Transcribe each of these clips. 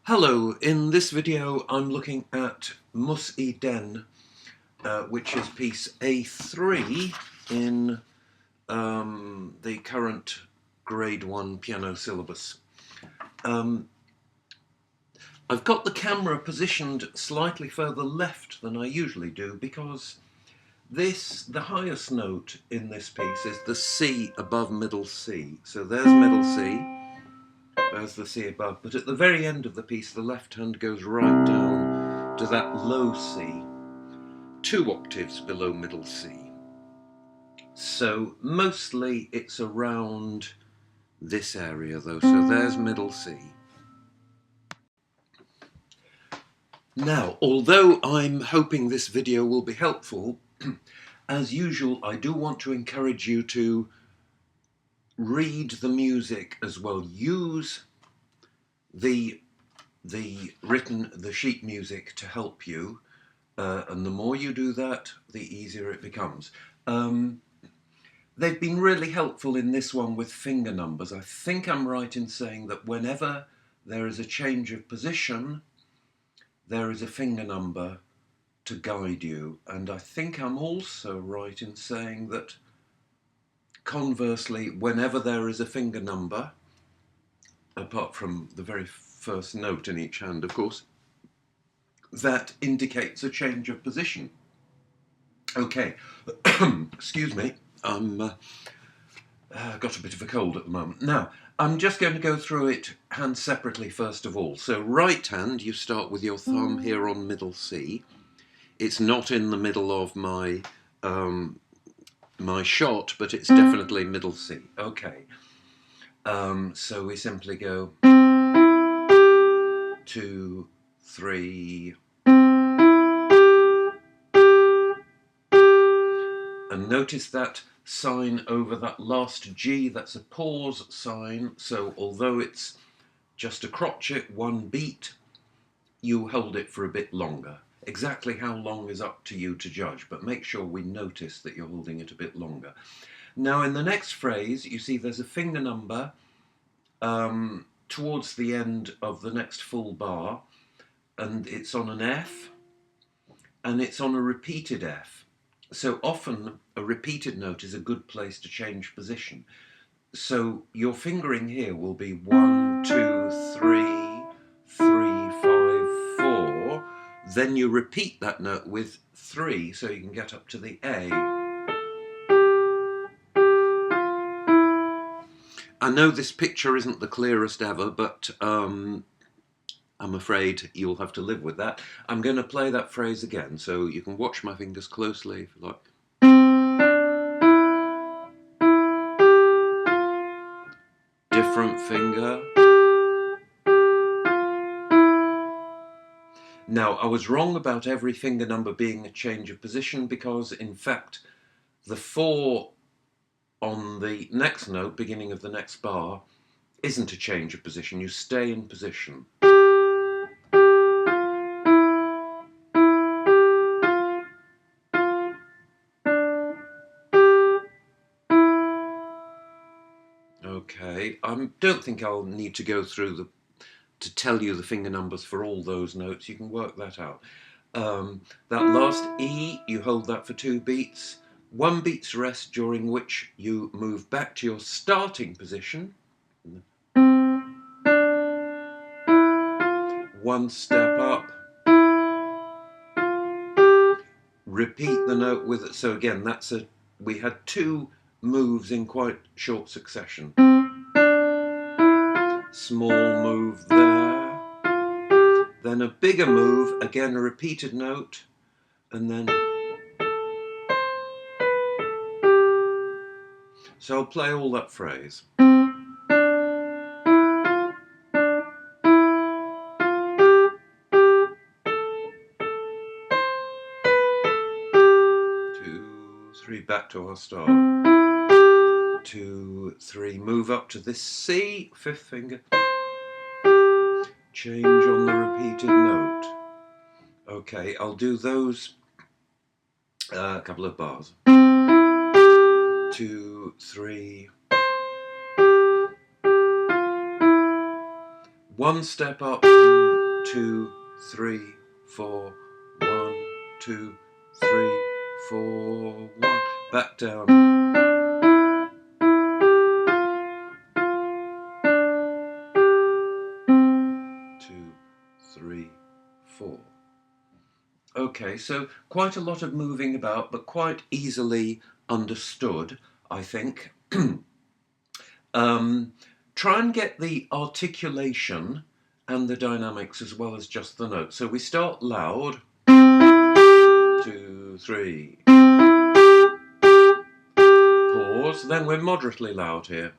Hello, in this video I'm looking at Muss, denn, which is piece A3 in the current grade 1 piano syllabus. I've got the camera positioned slightly further left than I usually do because the highest note in this piece is the C above middle C. So there's middle C. There's the C above, but at the very end of the piece the left hand goes right down to that low C, 2 octaves below middle C. So mostly it's around this area though, so there's middle C. Now, although I'm hoping this video will be helpful, as usual I do want to encourage you to read the music as well. Use the sheet music to help you, and the more you do that, the easier it becomes. They've been really helpful in this one with finger numbers. I think I'm right in saying that whenever there is a change of position, there is a finger number to guide you. And I think I'm also right in saying that conversely, whenever there is a finger number, apart from the very first note in each hand, of course, that indicates a change of position. Okay, excuse me, I'm got a bit of a cold at the moment. Now, I'm just going to go through it hand separately first of all. So right hand, you start with your thumb here on middle C. It's not in the middle of my my shot, but it's definitely middle C. Okay, so we simply go 2, 3, and notice that sign over that last G, that's a pause sign, so although it's just a crotchet, 1 beat, you hold it for a bit longer. Exactly how long is up to you to judge, but make sure we notice that you're holding it a bit longer. Now in the next phrase, you see there's a finger number towards the end of the next full bar, and it's on an F, and it's on a repeated F. So often a repeated note is a good place to change position. So your fingering here will be 1, 2, 3, 3, 5, 4. Then you repeat that note with 3 so you can get up to the A. I know this picture isn't the clearest ever, but I'm afraid you'll have to live with that. I'm going to play that phrase again, so you can watch my fingers closely if you like. Different finger. Now, I was wrong about every finger number being a change of position because, in fact, the 4 on the next note, beginning of the next bar, isn't a change of position. You stay in position. Okay, I don't think I'll need to go through to tell you the finger numbers for all those notes. You can work that out. That last E, you hold that for 2 beats. 1 beat's rest, during which you move back to your starting position. 1 step up. Repeat the note with it. So again, we had 2 moves in quite short succession. Small move there. Then a bigger move, again a repeated note, and then... So I'll play all that phrase. 2, 3, back to our start. 2, 3, move up to this C, 5th finger. Change on the repeated note. Okay, I'll do those couple of bars. 2, 3. 1 step up, 2, 3, 4, 1, 2, 3, 4, 1. Back down. 2, 3, 4. Okay, so quite a lot of moving about, but quite easily understood, I think. Try and get the articulation and the dynamics as well as just the notes. So we start loud. 2, 3. Pause. Then we're moderately loud here.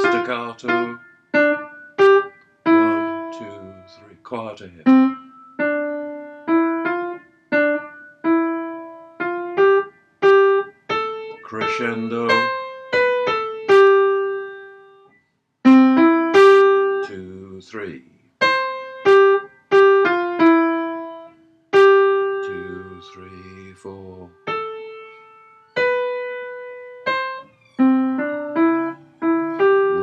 Staccato. 1, 2, 3. Quieter here. Crescendo. 2, 3. 2, 3, 4.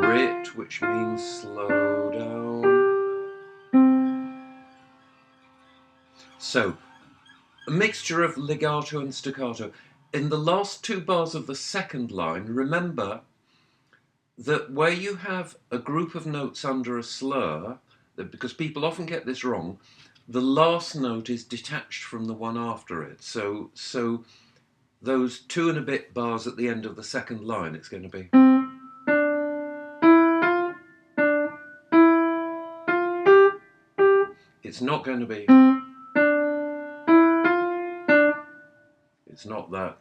Rit, which means slow down. So, a mixture of legato and staccato. In the last 2 bars of the second line, remember that where you have a group of notes under a slur, because people often get this wrong, the last note is detached from the one after it. So those 2 and a bit bars at the end of the second line, it's going to be. It's not going to be. It's not that.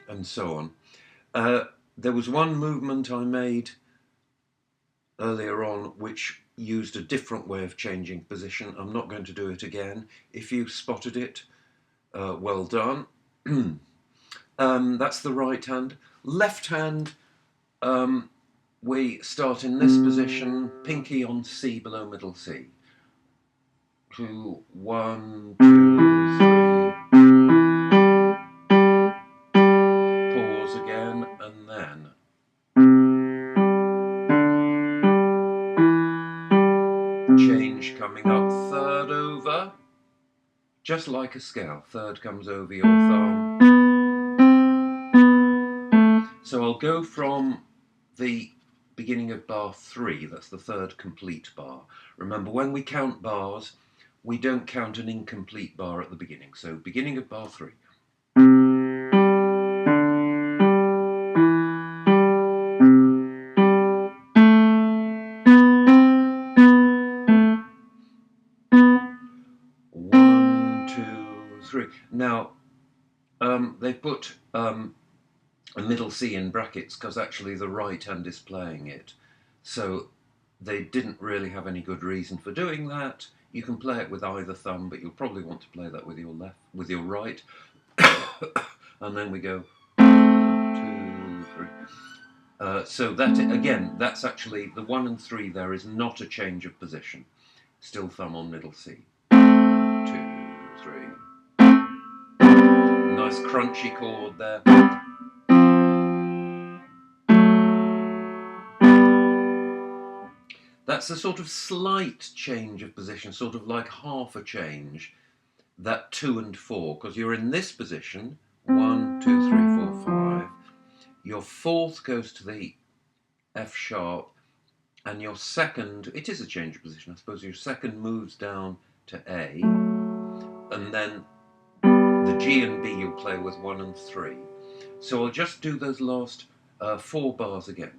And so on. There was one movement I made earlier on which used a different way of changing position. I'm not going to do it again. If you spotted it, well done. That's the right hand. Left hand, we start in this position, pinky on C below middle C. 2, 1, 2, 3. Pause again, and then. Change coming up, third over, just like a scale. Third comes over your thumb. So I'll go from the beginning of bar 3, that's the third complete bar. Remember, when we count bars, we don't count an incomplete bar at the beginning. So beginning of bar 3. Now, they've put a middle C in brackets because actually the right hand is playing it. So they didn't really have any good reason for doing that. You can play it with either thumb, but you'll probably want to play that with your left, with your right. And then we go 1, 2, 3. So that, again, that's actually the 1 and 3 there is not a change of position. Still thumb on middle C. 2, 3. Nice crunchy chord there. That's a sort of slight change of position, sort of like half a change, that 2 and 4, because you're in this position, 1, 2, 3, 4, 5. Your fourth goes to the F sharp, and your second, it is a change of position, I suppose, your second moves down to A, and then the G and B you'll play with 1 and 3. So I'll just do those last 4 bars again.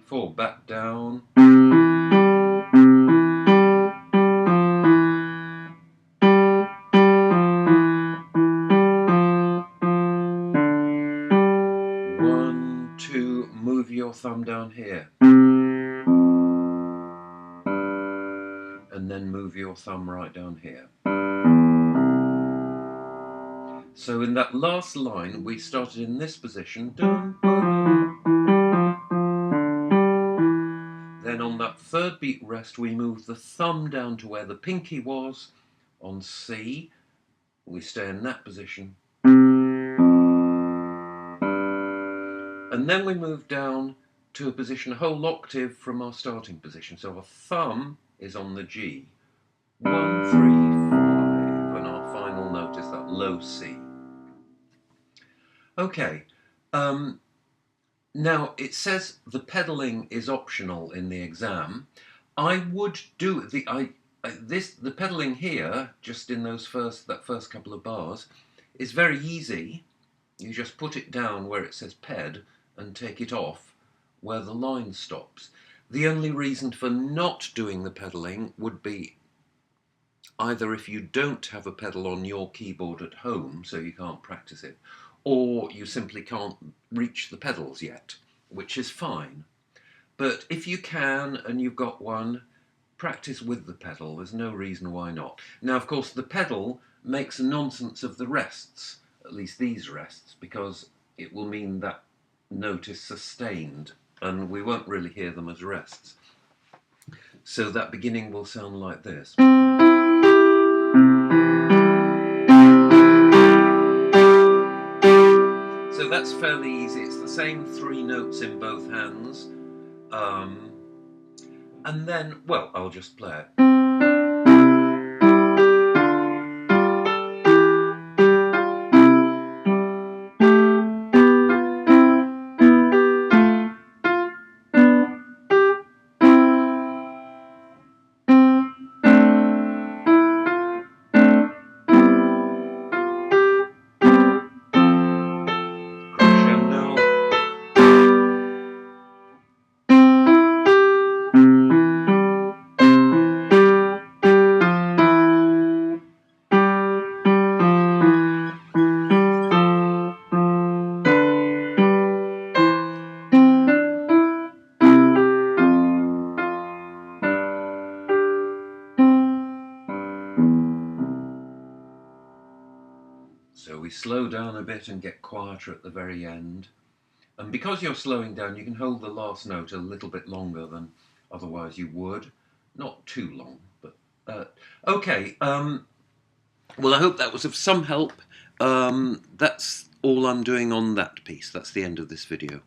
4, back down. 1, 2, move your thumb down here. And then move your thumb right down here. So in that last line, we started in this position. Then on that third beat rest, we moved the thumb down to where the pinky was on C. We stay in that position. And then we move down to a position a whole octave from our starting position. So our thumb is on the G. 1, 3, 5, and our final note is that low C. Okay, now it says the pedalling is optional in the exam. I would do the pedalling here, just in that first couple of bars, is very easy. You just put it down where it says ped and take it off where the line stops. The only reason for not doing the pedalling would be either if you don't have a pedal on your keyboard at home, so you can't practice it, or you simply can't reach the pedals yet, which is fine. But if you can and you've got one, practice with the pedal. There's no reason why not. Now, of course, the pedal makes a nonsense of the rests, at least these rests, because it will mean that note is sustained and we won't really hear them as rests. So that beginning will sound like this. So that's fairly easy. It's the same 3 notes in both hands. And then, well, I'll just play it. So we slow down a bit and get quieter at the very end. And because you're slowing down, you can hold the last note a little bit longer than otherwise you would. Not too long, but okay. Well, I hope that was of some help. That's all I'm doing on that piece. That's the end of this video.